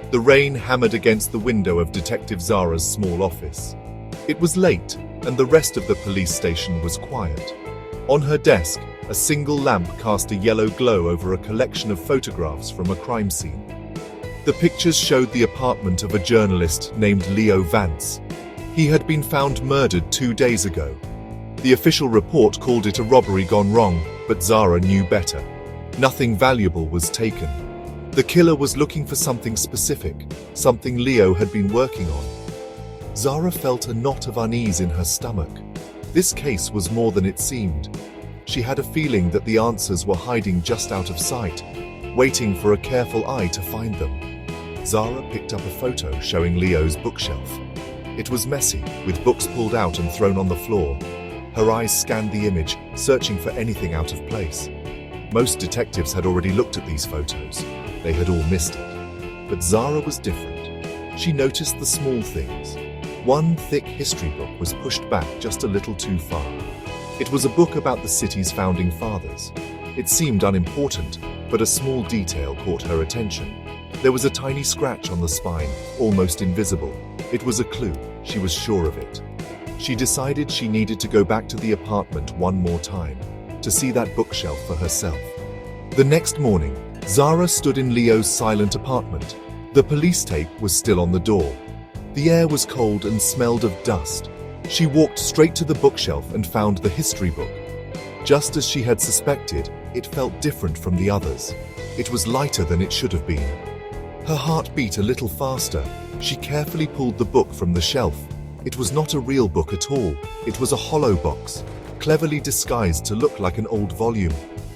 The rain hammered against the window of Detective Zara's small office. It was late, and the rest of the police station was quiet. On her desk, a single lamp cast a yellow glow over a collection of photographs from a crime scene. The pictures showed the apartment of a journalist named Leo Vance. He had been found murdered 2 days ago. The official report called it a robbery gone wrong, but Zara knew better. Nothing valuable was taken. The killer was looking for something specific, something Leo had been working on. Zara felt a knot of unease in her stomach. This case was more than it seemed. She had a feeling that the answers were hiding just out of sight, waiting for a careful eye to find them. Zara picked up a photo showing Leo's bookshelf. It was messy, with books pulled out and thrown on the floor. Her eyes scanned the image, searching for anything out of place. Most detectives had already looked at these photos. They had all missed it. But Zara was different. She noticed the small things. One thick history book was pushed back just a little too far. It was a book about the city's founding fathers. It seemed unimportant, but a small detail caught her attention. There was a tiny scratch on the spine, almost invisible. It was a clue, she was sure of it. She decided she needed to go back to the apartment one more time, to see that bookshelf for herself. The next morning, Zara stood in Leo's silent apartment. The police tape was still on the door. The air was cold and smelled of dust. She walked straight to the bookshelf and found the history book. Just as she had suspected, it felt different from the others. It was lighter than it should have been. Her heart beat a little faster. She carefully pulled the book from the shelf. It was not a real book at all. It was a hollow box, cleverly disguised to look like an old volume.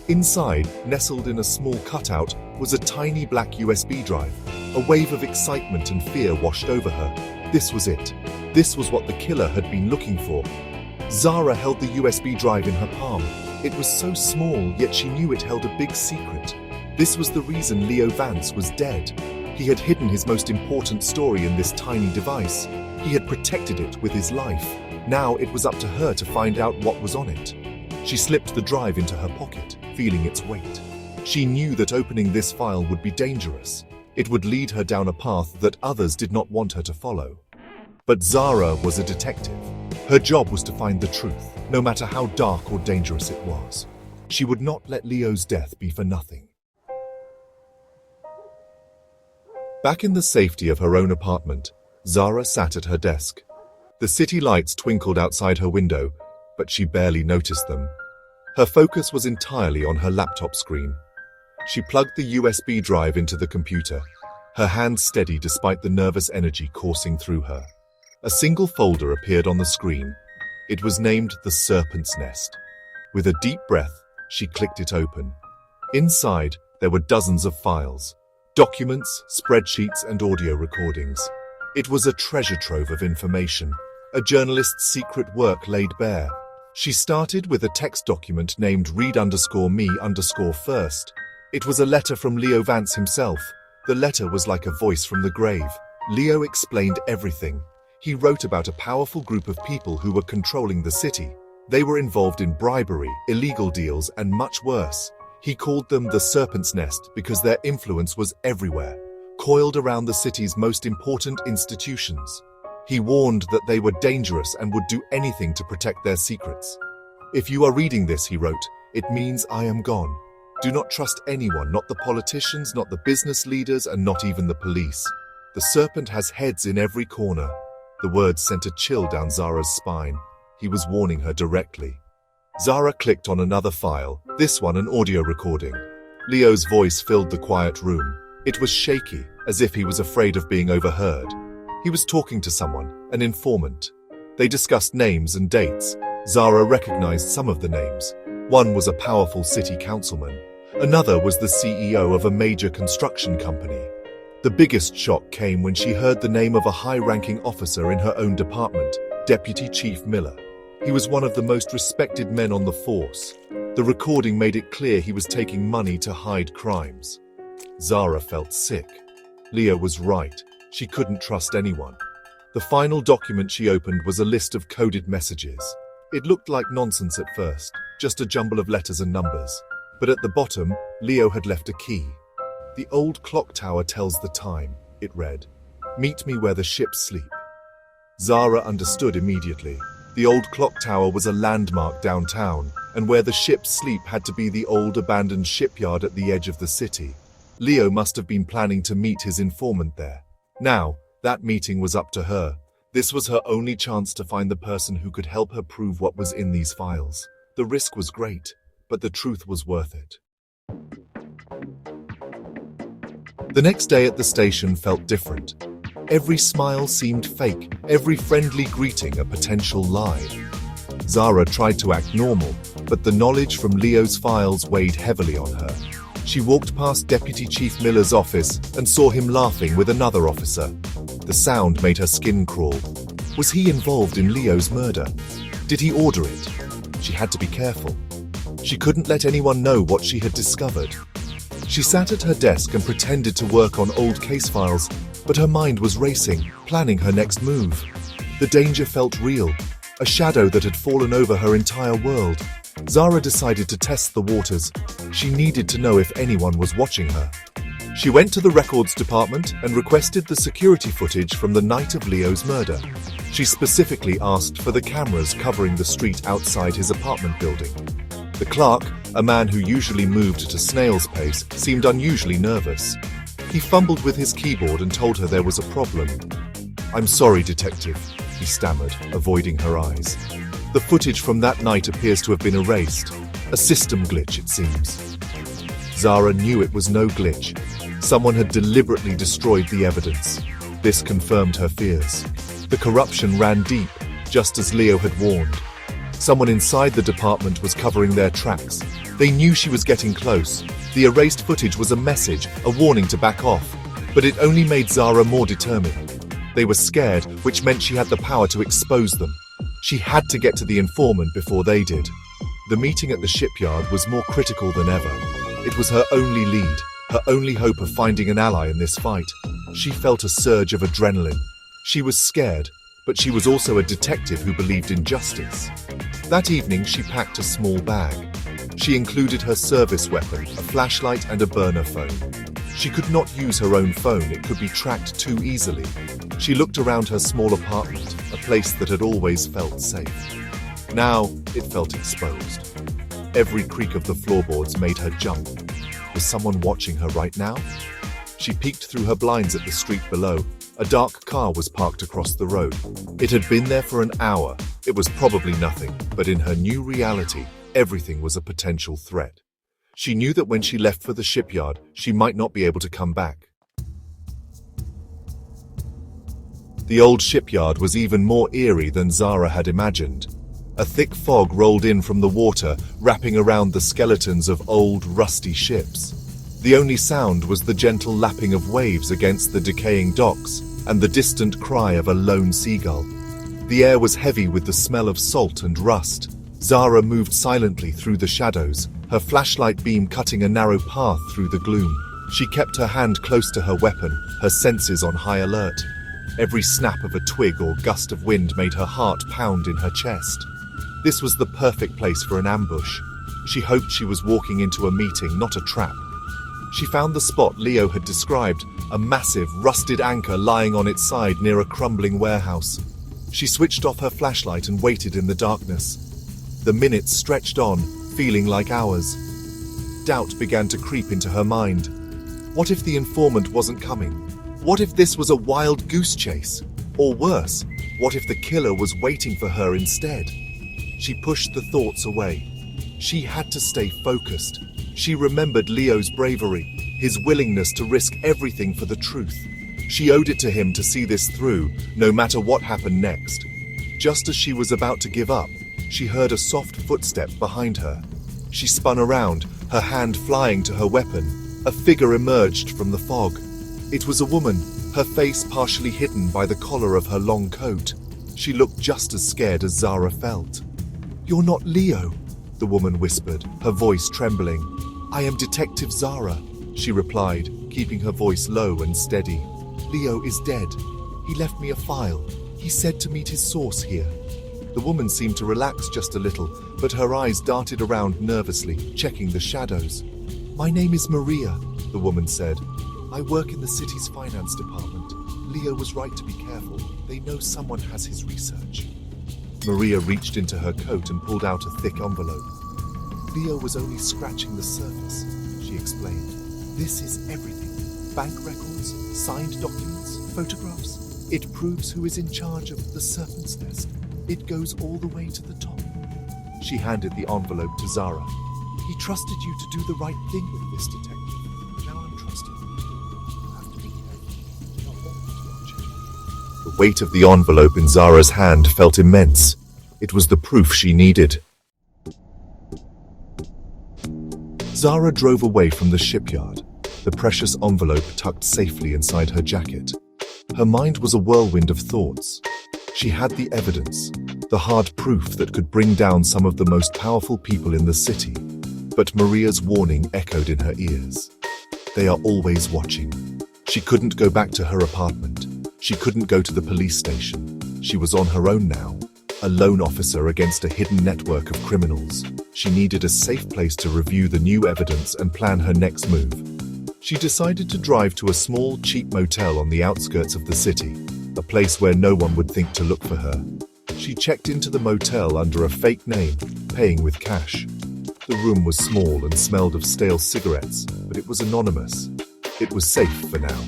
Inside, nestled in a small cutout, was a tiny black USB drive. A wave of excitement and fear washed over her. This was it. This was what the killer had been looking for. Zara held the USB drive in her palm. It was so small, yet she knew it held a big secret. This was the reason Leo Vance was dead. He had hidden his most important story in this tiny device. He had protected it with his life. Now it was up to her to find out what was on it. She slipped the drive into her pocket, feeling its weight. She knew that opening this file would be dangerous. It would lead her down a path that others did not want her to follow. But Zara was a detective. Her job was to find the truth, no matter how dark or dangerous it was. She would not let Leo's death be for nothing. Back in the safety of her own apartment, Zara sat at her desk. The city lights twinkled outside her window, but she barely noticed them. Her focus was entirely on her laptop screen. She plugged the USB drive into the computer, her hands steady despite the nervous energy coursing through her. A single folder appeared on the screen. It was named The Serpent's Nest. With a deep breath, she clicked it open. Inside, there were dozens of files, documents, spreadsheets, and audio recordings. It was a treasure trove of information, a journalist's secret work laid bare. She started with a text document named read_me_first. It was a letter from Leo Vance himself. The letter was like a voice from the grave. Leo explained everything. He wrote about a powerful group of people who were controlling the city. They were involved in bribery, illegal deals, and much worse. He called them the Serpent's Nest because their influence was everywhere, coiled around the city's most important institutions. He warned that they were dangerous and would do anything to protect their secrets. If you are reading this, he wrote, it means I am gone. Do not trust anyone, not the politicians, not the business leaders, and not even the police. The serpent has heads in every corner. The words sent a chill down Zara's spine. He was warning her directly. Zara clicked on another file, this one an audio recording. Leo's voice filled the quiet room. It was shaky, as if he was afraid of being overheard. He was talking to someone, an informant. They discussed names and dates. Zara recognized some of the names. One was a powerful city councilman. Another was the CEO of a major construction company. The biggest shock came when she heard the name of a high-ranking officer in her own department, Deputy Chief Miller. He was one of the most respected men on the force. The recording made it clear he was taking money to hide crimes. Zara felt sick. Leo was right. She couldn't trust anyone. The final document she opened was a list of coded messages. It looked like nonsense at first, just a jumble of letters and numbers. But at the bottom, Leo had left a key. The old clock tower tells the time. it read. Meet me where the ships sleep. Zara understood immediately. The old clock tower was a landmark downtown, and where the ships sleep had to be the old abandoned shipyard at the edge of the city. Leo must have been planning to meet his informant there. Now, that meeting was up to her. This was her only chance to find the person who could help her prove what was in these files. The risk was great, but the truth was worth it. The next day at the station felt different. Every smile seemed fake, every friendly greeting a potential lie. Zara tried to act normal, but the knowledge from Leo's files weighed heavily on her. She walked past Deputy Chief Miller's office and saw him laughing with another officer. The sound made her skin crawl. Was he involved in Leo's murder? Did he order it? She had to be careful. She couldn't let anyone know what she had discovered. She sat at her desk and pretended to work on old case files, but her mind was racing, planning her next move. The danger felt real, a shadow that had fallen over her entire world. Zara decided to test the waters. She needed to know if anyone was watching her. She went to the records department and requested the security footage from the night of Leo's murder. She specifically asked for the cameras covering the street outside his apartment building. The clerk, a man who usually moved at a snail's pace, seemed unusually nervous. He fumbled with his keyboard and told her there was a problem. "I'm sorry, detective," he stammered, avoiding her eyes. "The footage from that night appears to have been erased. A system glitch, it seems." Zara knew it was no glitch. Someone had deliberately destroyed the evidence. This confirmed her fears. The corruption ran deep, just as Leo had warned. Someone inside the department was covering their tracks. They knew she was getting close. The erased footage was a message, a warning to back off. But it only made Zara more determined. They were scared, which meant she had the power to expose them. She had to get to the informant before they did. The meeting at the shipyard was more critical than ever. It was her only lead, her only hope of finding an ally in this fight. She felt a surge of adrenaline. She was scared, but she was also a detective who believed in justice. That evening, she packed a small bag. She included her service weapon, a flashlight and a burner phone. She could not use her own phone, it could be tracked too easily. She looked around her small apartment, a place that had always felt safe. Now, it felt exposed. Every creak of the floorboards made her jump. Was someone watching her right now? She peeked through her blinds at the street below. A dark car was parked across the road. It had been there for an hour. It was probably nothing, but in her new reality, everything was a potential threat. She knew that when she left for the shipyard, she might not be able to come back. The old shipyard was even more eerie than Zara had imagined. A thick fog rolled in from the water, wrapping around the skeletons of old, rusty ships. The only sound was the gentle lapping of waves against the decaying docks and the distant cry of a lone seagull. The air was heavy with the smell of salt and rust. Zara moved silently through the shadows, her flashlight beam cutting a narrow path through the gloom. She kept her hand close to her weapon, her senses on high alert. Every snap of a twig or gust of wind made her heart pound in her chest. This was the perfect place for an ambush. She hoped she was walking into a meeting, not a trap. She found the spot Leo had described, a massive, rusted anchor lying on its side near a crumbling warehouse. She switched off her flashlight and waited in the darkness. The minutes stretched on, feeling like hours. Doubt began to creep into her mind. What if the informant wasn't coming? What if this was a wild goose chase? Or worse, what if the killer was waiting for her instead? She pushed the thoughts away. She had to stay focused. She remembered Leo's bravery, his willingness to risk everything for the truth. She owed it to him to see this through, no matter what happened next. Just as she was about to give up, she heard a soft footstep behind her. She spun around, her hand flying to her weapon. A figure emerged from the fog. It was a woman, her face partially hidden by the collar of her long coat. She looked just as scared as Zara felt. "You're not Leo," the woman whispered, her voice trembling. "I am Detective Zara," she replied, keeping her voice low and steady. "Leo is dead. He left me a file. He said to meet his source here." The woman seemed to relax just a little, but her eyes darted around nervously, checking the shadows. "My name is Maria," the woman said. I work in the city's finance department. Leo was right to be careful. They know someone has his research. Maria reached into her coat and pulled out a thick envelope. Leo was only scratching the surface, she explained. This is everything. Bank records, signed documents, photographs. It proves who is in charge of the Serpent's Nest. It goes all the way to the top. She handed the envelope to Zara. He trusted you to do the right thing with this, detective. Now I'm trusting you. You have to be careful. You don't want me to watch it. The weight of the envelope in Zara's hand felt immense. It was the proof she needed. Zara drove away from the shipyard, the precious envelope tucked safely inside her jacket. Her mind was a whirlwind of thoughts. She had the evidence, the hard proof that could bring down some of the most powerful people in the city. But Maria's warning echoed in her ears. They are always watching. She couldn't go back to her apartment. She couldn't go to the police station. She was on her own now, a lone officer against a hidden network of criminals. She needed a safe place to review the new evidence and plan her next move. She decided to drive to a small, cheap motel on the outskirts of the city, a place where no one would think to look for her. She checked into the motel under a fake name, paying with cash. The room was small and smelled of stale cigarettes, but it was anonymous. It was safe for now.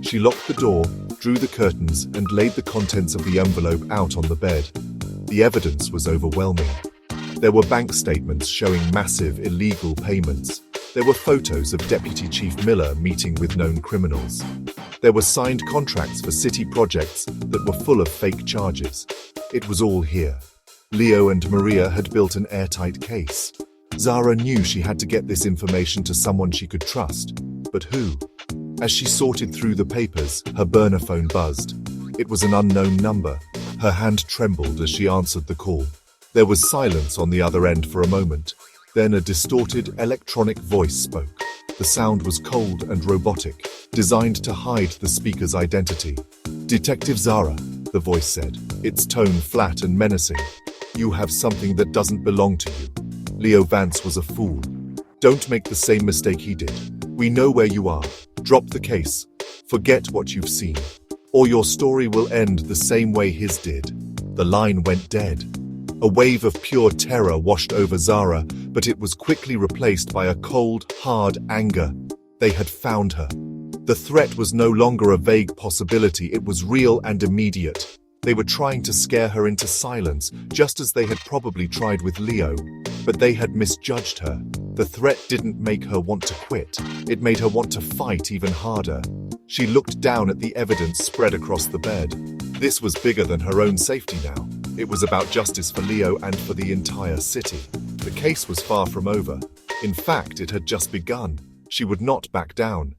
She locked the door, drew the curtains, and laid the contents of the envelope out on the bed. The evidence was overwhelming. There were bank statements showing massive illegal payments. There were photos of Deputy Chief Miller meeting with known criminals. There were signed contracts for city projects that were full of fake charges. It was all here. Leo and Maria had built an airtight case. Zara knew she had to get this information to someone she could trust. But who? As she sorted through the papers, her burner phone buzzed. It was an unknown number. Her hand trembled as she answered the call. There was silence on the other end for a moment. Then a distorted electronic voice spoke. The sound was cold and robotic, designed to hide the speaker's identity. "Detective Zara," the voice said, its tone flat and menacing. "You have something that doesn't belong to you." Leo Vance was a fool. Don't make the same mistake he did. We know where you are. Drop the case. Forget what you've seen. Or your story will end the same way his did. The line went dead. A wave of pure terror washed over Zara, but it was quickly replaced by a cold, hard anger. They had found her. The threat was no longer a vague possibility, it was real and immediate. They were trying to scare her into silence, just as they had probably tried with Leo. But they had misjudged her. The threat didn't make her want to quit. It made her want to fight even harder. She looked down at the evidence spread across the bed. This was bigger than her own safety now. It was about justice for Leo and for the entire city. The case was far from over. In fact, it had just begun. She would not back down.